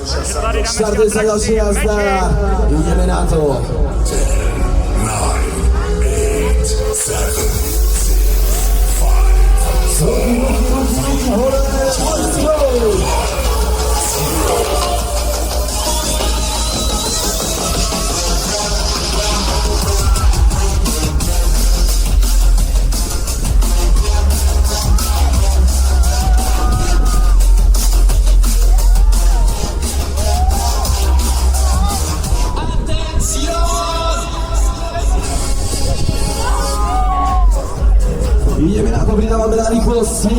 Štartuje sa ďalšia jazda, ideme na to. 10, 9, 8, 7, 6, 5, 4, 3, 2, 1, let's go! Ideme na to, pridávame na rýchlosti.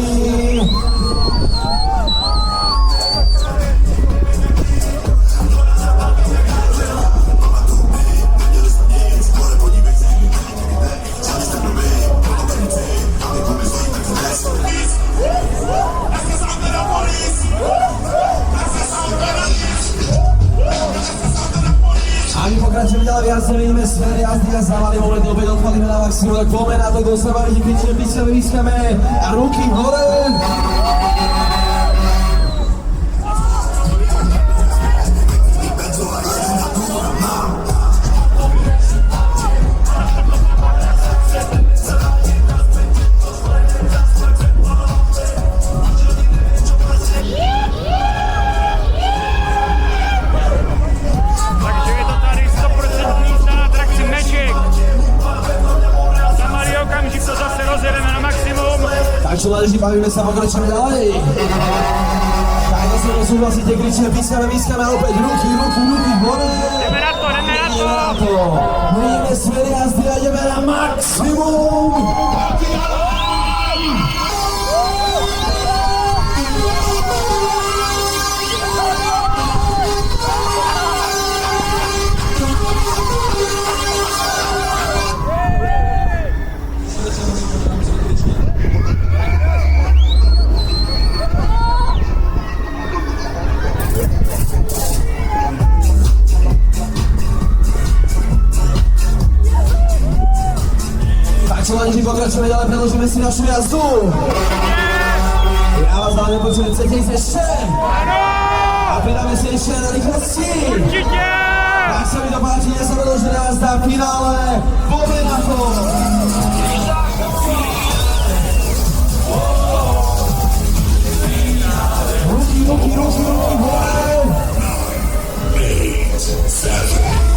A my pokračujeme ďalej, viac nevidíme smer jazdy a za malý moment opäť odpalíme na maximum, tak poďme na to, kto sa baví, kričíme, pískame, vyskame a ruky hore! Tak čo mládeži, bavíme sa, pokračujeme ďalej. Tak zase nesúhlasíte, kričíme, pískame, vyskame a opäť ruky hore. Ideme na to! Meníme smer jazdy a ideme na maximum. Čelaniži, pokračujeme ďalej, predložíme si našu jazdu. Ja vás ale nepočujem, chcete ísť ešte? A pridáme si ešte na rýchlosti. Určite! Tak sa mi to páči, dnes sa predložená jazda v finále. Poďme na to! Ruky hore! 8, 7,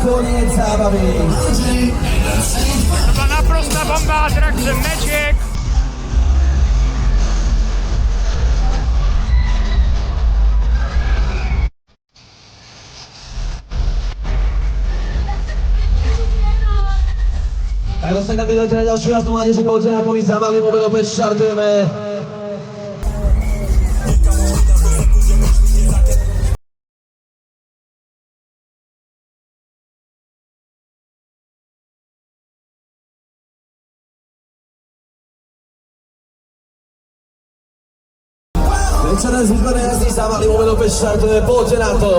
koniec zábavy. To byla naprostá bomba, atrakce Magic. Tak dostane kandidujete na ďalšiu jazdu mládeže, poďte na povíc za malým, opäť štartujeme. Večerné zvyšlené jazdy za malým, opäť štartujeme, poďte na to.